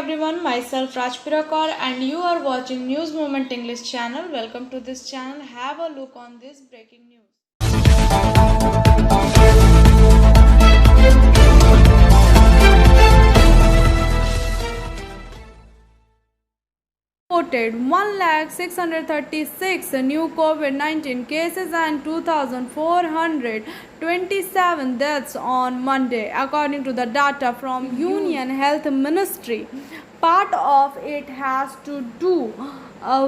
everyone, myself Rajpirakar and you are watching News Moment English channel. Welcome to this channel. Have a look on this breaking news. Reported 1,636 new COVID-19 cases and 2,427 deaths on Monday, according to the data from Union Health Ministry. Part of it has to do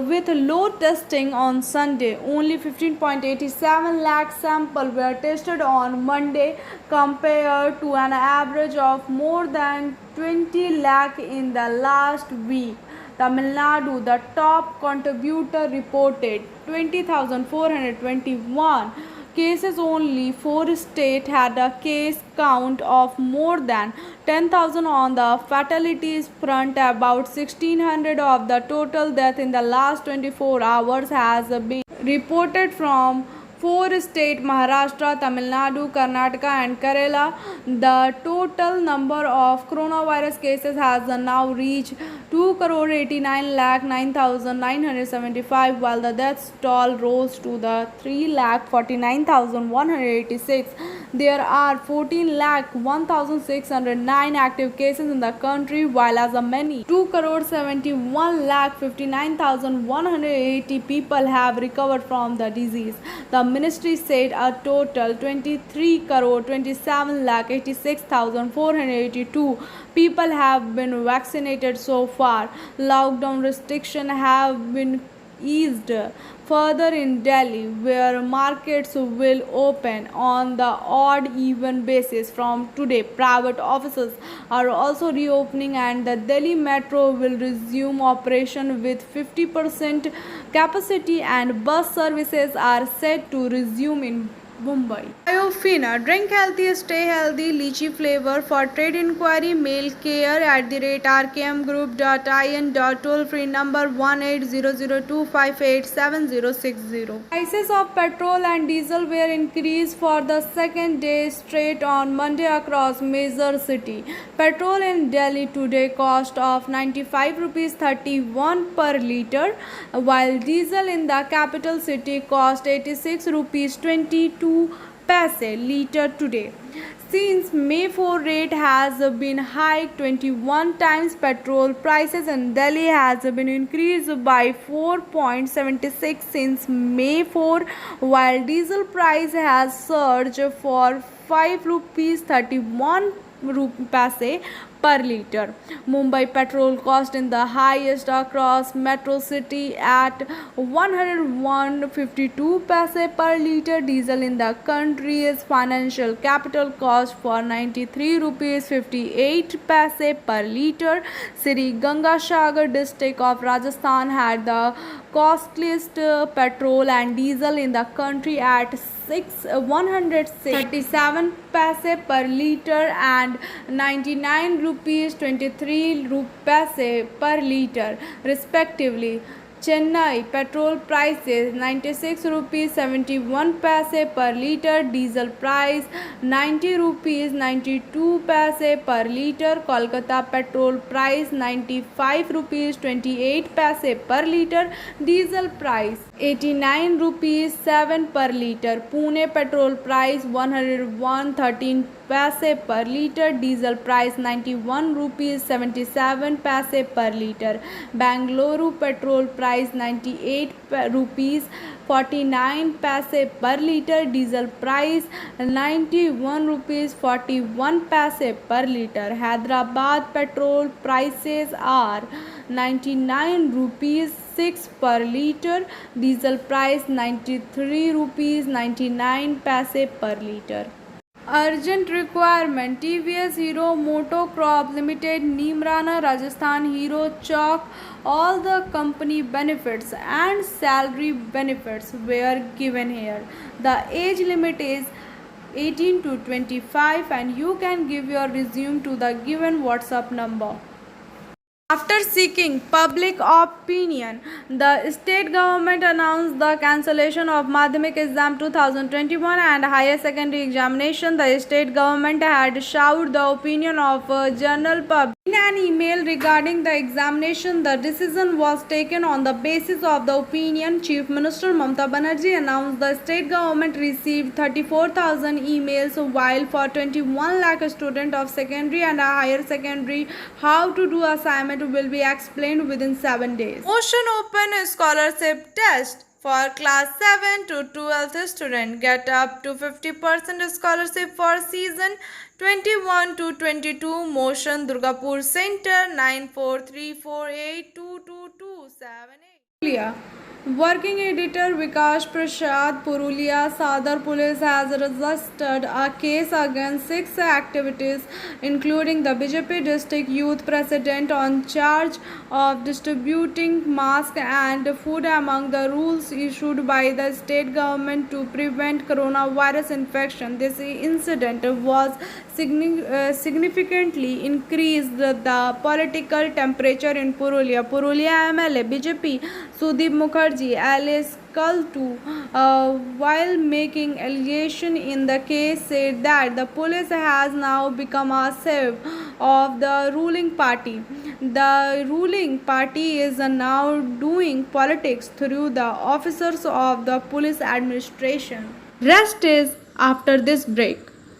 with low testing on Sunday. Only 15.87 lakh samples were tested on Monday compared to an average of more than 20 lakh in the last week. Tamil Nadu, the top contributor, reported 20,421 cases. Only 4 states had a case count of more than 10,000. On the fatalities front, about 1,600 of the total deaths in the last 24 hours has been reported from 4 states: Maharashtra, Tamil Nadu, Karnataka and Kerala. The total number of coronavirus cases has now reached 2,89,09,975, while the death toll rose to the 3,49,186. There are 14,01,609 active cases in the country, while as many 2,71,59,180 people have recovered from the disease. The ministry said a total 23,27,86,482 people have been vaccinated so far. Lockdown restrictions have been eased further in Delhi, where markets will open on the odd-even basis from today. Private offices are also reopening, and the Delhi Metro will resume operation with 50% capacity, and bus services are set to resume in Mumbai. Biofina, drink healthy, stay healthy, lychee flavor. For trade inquiry, mail care@rkmgroup.in. Toll free number 180025876060. Prices of petrol and diesel were increased for the second day straight on Monday across major city. Petrol in Delhi today cost of 95 rupees 31 per liter, while diesel in the capital city cost 86 rupees 22 paise liter today. Since May 4 rate has been hiked 21 times, petrol prices in Delhi has been increased by 4.76 since May 4, while diesel price has surged for 5 rupees 31 paise per liter. Mumbai petrol cost in the highest across metro city at 101.52 paise per liter. Diesel in the country's financial capital cost for 93 rupees 58 paise per liter. Sri Gangasagar district of Rajasthan had the costliest petrol and diesel in the country at 137 paise per liter and 99 rupees 23 paise per liter respectively. Chennai petrol prices 96 rupees 71 paise per liter, diesel price 90 rupees 92 paise per liter. Kolkata petrol price 95 rupees 28 paise per liter, diesel price 89 rupees 7 per liter. Pune petrol price 101.13 paise per liter, diesel price 91 rupees 77 paise per liter. Bangalore petrol price 98 rupees 49 paise per liter, diesel price 91 rupees 41 paise per liter. Hyderabad petrol prices are 99 rupees 6 per liter, diesel price 93 rupees 99 paise per liter. Urgent requirement: TVS Hero Motocrop Limited, Neemrana, Rajasthan. Hero Chalk. All the company benefits and salary benefits were given here. The age limit is 18 to 25 and you can give your resume to the given WhatsApp number. After seeking public opinion, the state government announced the cancellation of Madhyamik Exam 2021 and higher secondary examination. The state government had sought the opinion of general public In an email regarding the examination, the decision was taken on the basis of the opinion. Chief Minister Mamata Banerjee announced the state government received 34,000 emails, while for 21 lakh students of secondary and higher secondary, how to do assignment will be explained within 7 days. Motion Open Scholarship Test for class 7 to 12th student get up to 50% scholarship for season 21 to 22. Motion Durgapur Center 9434822278. Working editor Vikash Prasad, Purulia Sadar Police has registered a case against 6 activities, including the BJP district youth president, on charge of distributing masks and food among the rules issued by the state government to prevent coronavirus infection. This incident was significantly increased the political temperature in Purulia. Purulia MLA BJP Sudeep Mukherjee alleged Kaltu, while making allegation in the case, said that the police has now become a slave of the ruling party. The ruling party is now doing politics through the officers of the police administration. Rest is after this break.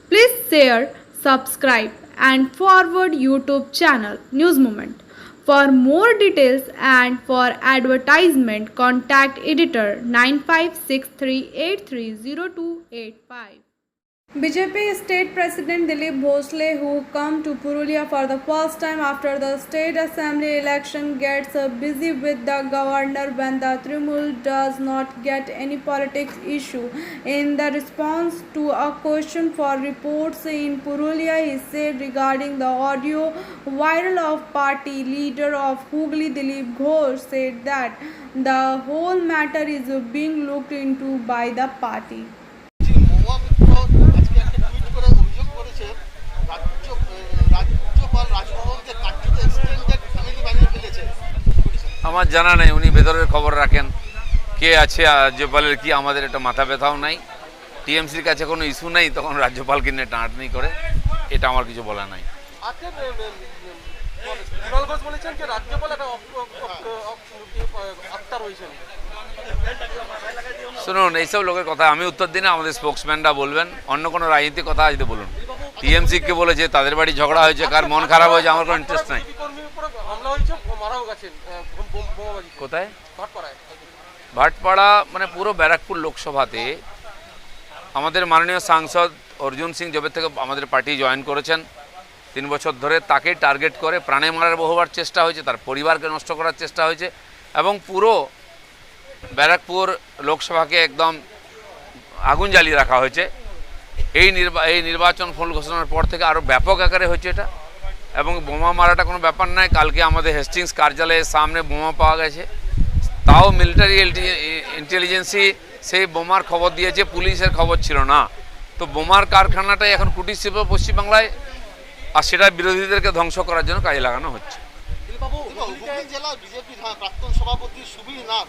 Please share, subscribe and forward YouTube channel News Moment. For more details and for advertisement, contact editor 9563830285. BJP State President Dilip Bhosle, who come to Purulia for the first time after the state assembly election, gets busy with the governor when the Trinamool does not get any politics issue. In the response to a question for reports in Purulia, he said regarding the audio viral of party leader of Hooghly Dilip Ghosh said that the whole matter is being looked into by the party. আমার জানা নেই, উনি ভেতরের খবর রাখেন কে আছে রাজ্যপালের, কি আমাদের এটা মাথা ব্যথাও নাই। টিএমসির কাছে কোনো ইস্যু নেই, তখন রাজ্যপালকে নিয়ে টানাটানি করে, এটা আমার কিছু বলা নাই। শুনুন, এইসব লোকের কথা আমি উত্তর দিই না, আমাদের স্পোক্সম্যানরা বলবেন। অন্য কোনো রাজনীতির কথা আজকে বলুন। টিএমসিকে বলেছে তাদের বাড়ি ঝগড়া হয়েছে, কার মন খারাপ হয়েছে, আমার কোনো ইন্টারেস্ট নাই। কোথায়? ভাটপাড়া মানে পুরো ব্যারাকপুর লোকসভাতে আমাদের মাননীয় সাংসদ অর্জুন সিং যবে থেকে আমাদের পার্টি জয়েন করেছেন 3 বছর ধরে, তাকে টার্গেট করে প্রাণে মারার বহুবার চেষ্টা হয়েছে, তার পরিবারকে নষ্ট করার চেষ্টা হয়েছে এবং পুরো ব্যারাকপুর লোকসভাকে একদম আগুন জ্বালিয়ে রাখা হয়েছে। এই নির্বাচন ফল ঘোষণার পর থেকে আরও ব্যাপক আকারে হয়েছে এটা, এবং বোমা মারাটা কোনো ব্যাপার নয়। কালকে আমাদের হেস্টিংস কার্যালয়ের সামনে বোমা পাওয়া গেছে, তাও মিলিটারি ইন্টেলিজেন্সি সেই বোমার খবর দিয়েছে, পুলিশের খবর ছিল না। তো বোমার কারখানাটাই এখন কুটির শিল্প পশ্চিমবাংলায়, আর সেটা বিরোধীদেরকে ধ্বংস করার জন্য কাজে লাগানো হচ্ছে। জেলা বিজেপি প্রাক্তন সভাপতি সুবীর নাথ,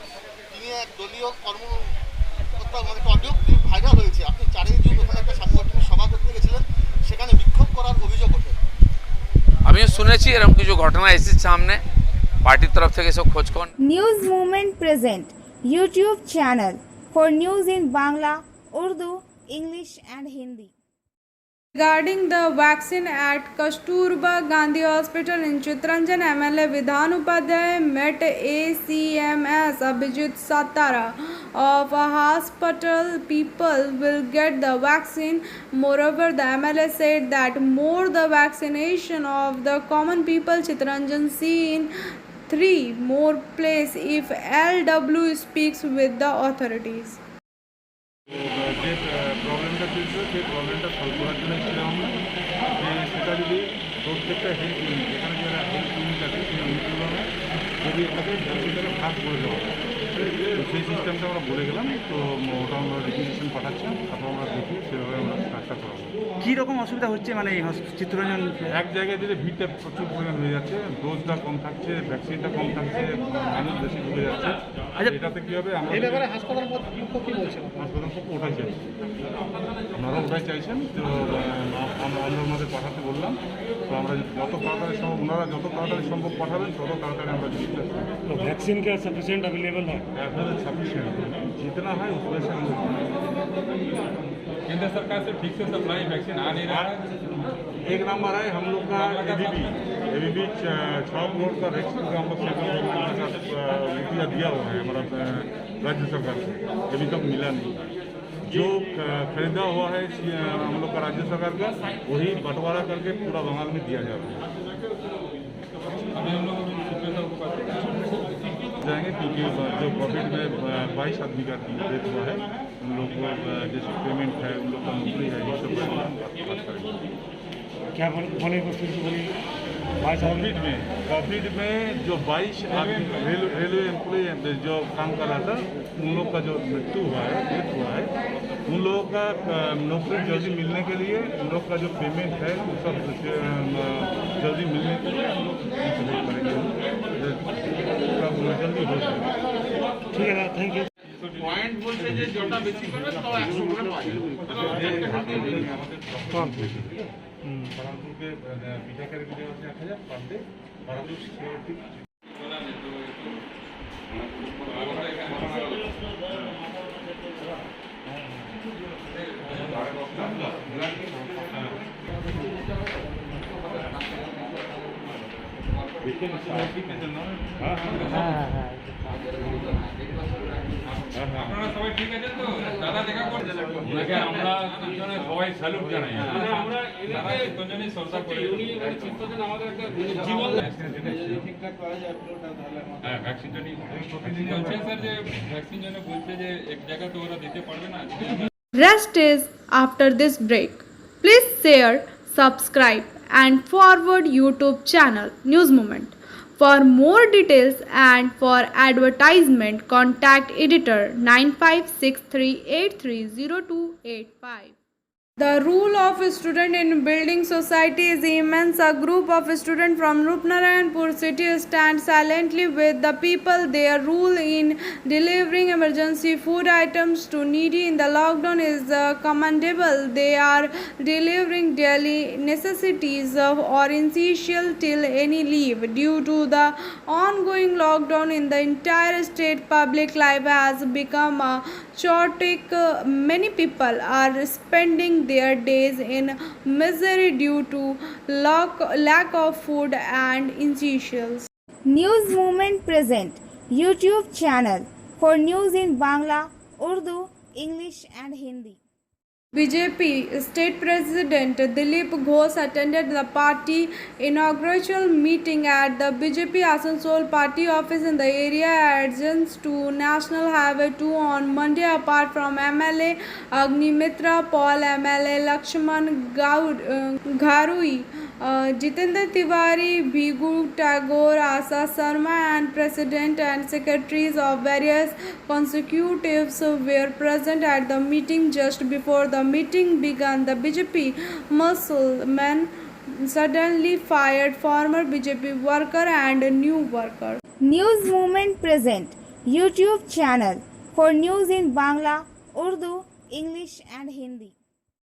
তিনি এক দলীয় কর্মকর্তা অডিও ক্লিপ ভাইরাল হয়েছে। আপনি 4 জুন ওখানে একটা সাংগঠনিক সভা করতে গেছিলেন, সেখানে বিক্ষোভ করার অভিযোগ ওঠে। আমিও শুনেছি এরকম কিছু ঘটনা এসেছে সামনে, পার্টির তরফ থেকে সব খোঁজখন। News movement present YouTube channel for news in Bangla, Urdu, English and Hindi. Regarding the vaccine at Kasturba Gandhi Hospital in Chittaranjan, MLA Vidhan Upadhyay met ACMS Abhijit Satara of a hospital. People will get the vaccine. Moreover, the MLA said that more the vaccination of the common people Chittaranjan seen 3 more place if LW speaks with the authorities. যে প্রবলেমটা চলছে সেই প্রবলেমটা solve করার জন্য ছিলাম আমরা, যে সেটা যদি প্রত্যেকটা হেলথ ইউনিট, যেখানে যারা হেলথ ইউনিট আছে সেই ইউনিটগুলো যদি এটাকে জনগণকে ভাগ করে দেওয়া হয়, তো সেই সিস্টেমটা আমরা বলে গেলাম। তো ওটা আমরা রেজিস্ট্রেশন পাঠাচ্ছিলাম, তারপর আমরা দেখি সেভাবে আমরা কাজটা করাবো। কী রকম অসুবিধা হচ্ছে মানে এই চিত্তরঞ্জন? এক জায়গায় দিলে ভিড়টা প্রচুর পরিমাণ হয়ে যাচ্ছে, ডোজটা কম থাকছে, ভ্যাকসিনটা কম থাকছে, মানুষ বেশি ঢুকে যাচ্ছে, আচ্ছা এটাতে কি হবে আমরা এই ব্যাপারে হাসপাতাল কর্তৃপক্ষ কি বলছেন? হাসপাতাল পক্ষ ওটাই চাইছে, আপনারা ওটাই চাইছেন। তো আমরা ওনাদের পাঠাতে বললাম, তো আমরা যত তাড়াতাড়ি সম্ভব, ওনারা যত তাড়াতাড়ি সম্ভব পাঠাবেন তত তাড়াতাড়ি আমরা চেষ্টা করব। तो वैक्सीन का सफिशिएंट अवेलेबल है? सफिशिएंट जितना है उसमें से हम लोग केंद्र सरकार से ठीक से सप्लाई वैक्सीन आ नहीं रहा है। एक नंबर है हम लोग का एबीबी 6 करोड़ का वैक्सीन का हम लोग सेंट्रल गवर्नमेंट के साथ रुपया दिया हुआ है हमारा राज्य सरकार से, अभी तक मिला नहीं। जो खरीदा हुआ है हम लोग का राज्य सरकार का, वही बंटवारा करके पूरा बंगाल में दिया जा रहा है। अभी हम लोग सुप्रीम कोर्ट को जाएंगे क्योंकि जो कोविड में 22 आदमी का डेथ हुआ है, उन लोग को जैसे पेमेंट है, उन लोग का नौकरी है, ये सब बात करेंगे। क्या बोले फिर से बोलिए? कोविड में जो 22 आदमी रेलवे एम्प्लॉय जो काम कर रहा था, उन लोग का जो मृत्यु हुआ है, डेथ हुआ है, उन लोगों का नौकरी जल्दी मिलने के लिए, उन लोग का जो पेमेंट है वो सब जल्दी मिलने के लिए हम लोग सपोर्ट करेंगे, जल्दी हो जाएगा। ठीक है थैंक यू। पॉइंट बोलते যে জটা বেশি করবে তো 100 করে পাবে। बरहमपुर के पीठाकारी के 1000 पर डे, बरहमपुर सिक्योरिटी देखिए सिक्योरिटी के जন্য আপনারা সবাই ঠিক আছেন তো? দাদা দেখা করতে ওনাকে আমরা তিনজনে সবাই স্যালুট জানাই। আমরা এনাকে তিনজনই শ্রদ্ধা করি। উনি মানে চিত্তজন আমাদের একটা জীবন ঠিকঠাক করা যায় আপলোডটা তাহলে হ্যাঁ ভ্যাকসিনটা নিয়ে বলছে স্যার যে ভ্যাকসিন জন্য বলছে যে এক জায়গা তো ওরা দিতে পারবে না। Rest is after this break. Please share, subscribe and forward YouTube channel News Moment. For more details and for advertisement, contact editor 9563830285. The role of a student in building society is immense. A group of students from Rupnarayanpur city stand silently with the people. Their role in delivering emergency food items to needy in the lockdown is commendable. They are delivering daily necessities or essential till any leave. Due to the ongoing lockdown in the entire state, public life has become chaotic. Many people are spending their days in misery due to lack of food and essentials. News Movement present YouTube channel for news in Bangla, Urdu, English and Hindi. BJP State President Dilip Ghosh attended the party inaugural meeting at the BJP Asansol party office in the area adjacent to National Highway 2 on Monday. Apart from MLA Agnimitra Paul, MLA Lakshman Gharui, Jitendra Tiwari, Bhigu Tagore, Asa Sharma and President and secretaries of various consecutives were present at the meeting. Just before the meeting began, the BJP muscle men suddenly fired former BJP worker and a new worker. News Movement present YouTube channel for news in Bangla, Urdu, English and Hindi.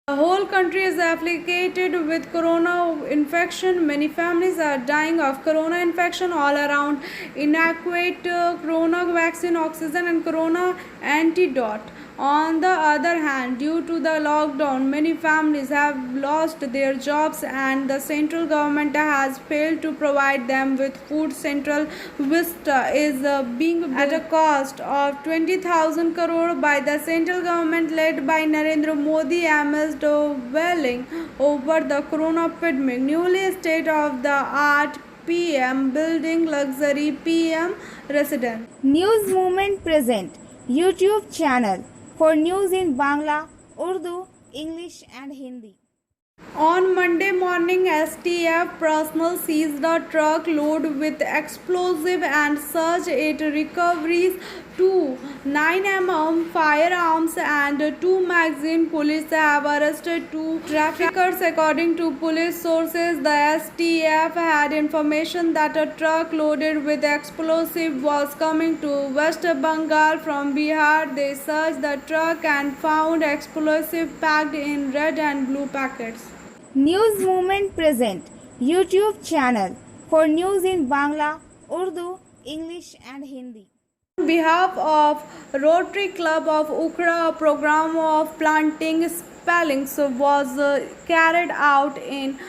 The whole country is afflicted with corona infection. Many families are dying of corona infection all around. Inadequate corona vaccine, oxygen and corona antidote. On the other hand, due to the lockdown, many families have lost their jobs and the central government has failed to provide them with food. Central Vista is being at a cost of 20,000 crore by the central government led by Narendra Modi amidst wailing over the corona epidemic. Newly state-of-the-art PM building luxury PM residence. News Movement present YouTube channel for news in Bangla, Urdu, English and Hindi. On Monday morning, STF personnel seized a truck loaded with explosive and searched its recoveries, two 9mm firearms and two magazines. Police have arrested two traffickers. According to police sources, the STF had information that a truck loaded with explosive was coming to West Bengal from Bihar. They searched the truck and found explosive packed in red and blue packets. News Movement present YouTube channel for news in Bangla, Urdu, English and Hindi. On behalf of Rotary Club of Ukra, a program of planting spellings was carried out in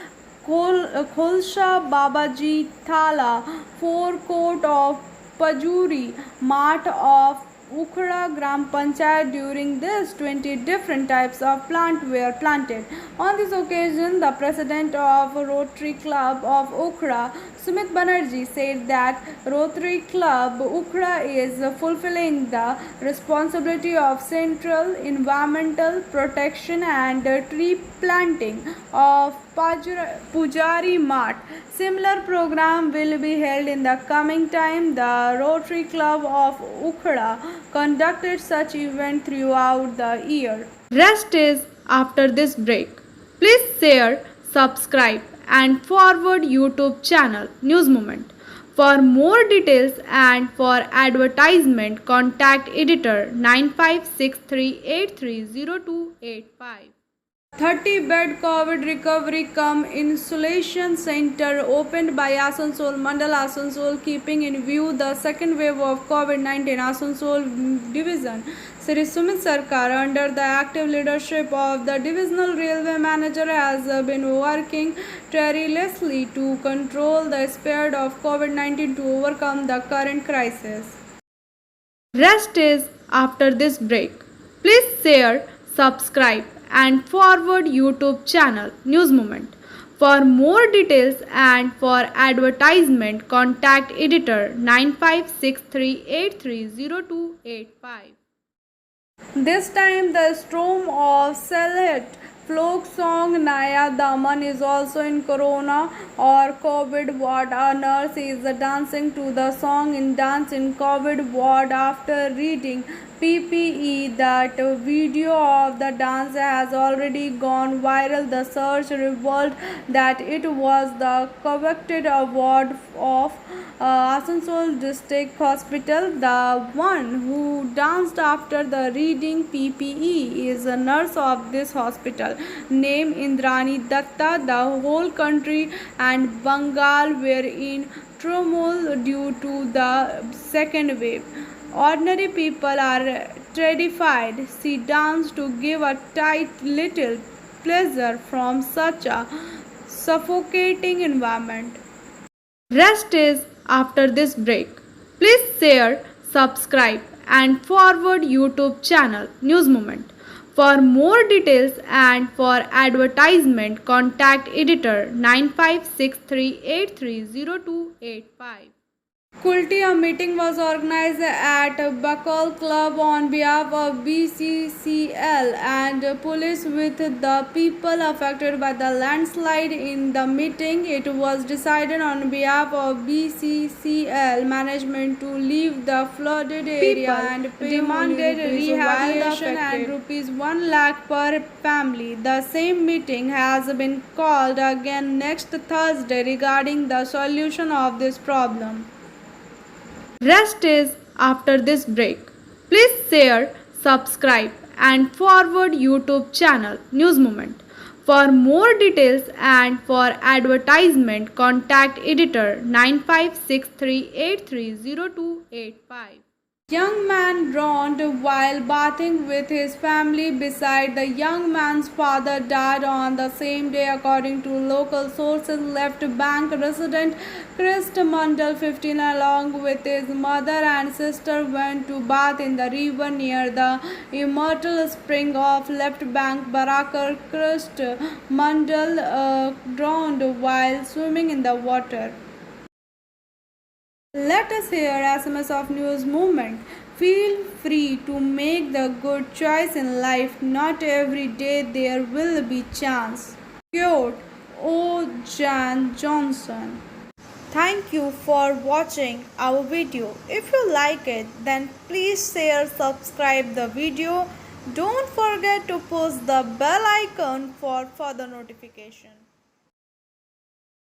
Khulsha Babaji Thala, forecourt of Pajuri, Mart of Ukra Gram Panchayat. During this, 20 different types of plant were planted. On this occasion, the president of Rotary Club of Ukra, Sumit Banerjee, said that Rotary Club Ukra is fulfilling the responsibility of central environmental protection and tree planting of Pujari Mart. Similar program will be held in the coming time. The Rotary Club of Ukra conducted such event throughout the year. Rest is after this break. Please share, subscribe and forward YouTube channel News Moment. For more details and for advertisement, contact editor 9563830285. 30-bed COVID recovery cum insulation center opened by Asansol Mandal Asansol, keeping in view the second wave of COVID-19. Asansol Division Sri Sumit Sarkar, under the active leadership of the divisional railway manager, has been working tirelessly to control the spread of COVID-19 to overcome the current crisis. Rest is after this break. Please share, subscribe and forward YouTube channel News Moment. For more details and for advertisement, contact editor 9563830285. This time the storm of Selhet folk song Naya Daman is also in Corona or COVID ward. A nurse is dancing to the song in Dance in COVID ward after reading PPE. That video of the dance has already gone viral. The search revealed that it was the coveted award of Asansol District Hospital. The one who danced after the reading PPE is a nurse of this hospital named Indrani Datta. The whole country and Bengal were in turmoil due to the second wave. Ordinary people are terrified. She danced to give a tight little pleasure from such a suffocating environment. Rest is after this break. Please share, subscribe and forward YouTube channel News Moment. For more details and for advertisement, contact editor 9563830285. Kulti, a meeting was organized at Bakal Club on behalf of BCCL and police with the people affected by the landslide. In the meeting, it was decided on behalf of BCCL management to leave the flooded area and demanded rehabilitation and rupees 1 lakh per family. The same meeting has been called again next Thursday regarding the solution of this problem. Rest is after this break. Please share, subscribe and forward YouTube channel News Moment. For more details and for advertisement, contact editor 9563830285. Young man drowned while bathing with his family beside. The young man's father died on the same day, according to local sources. Left Bank resident Christ Mandal, 15, along with his mother and sister went to bath in the river near the immortal spring of Left Bank. Barakar Christ Mandal drowned while swimming in the water. Let us hear SMS of News Movement. Feel free to make the good choice in life. Not every day there will be chance. Stuart O. Jan Johnson. Thank you for watching our video. If you like it, then please share, subscribe the video. Don't forget to push the bell icon for further notification.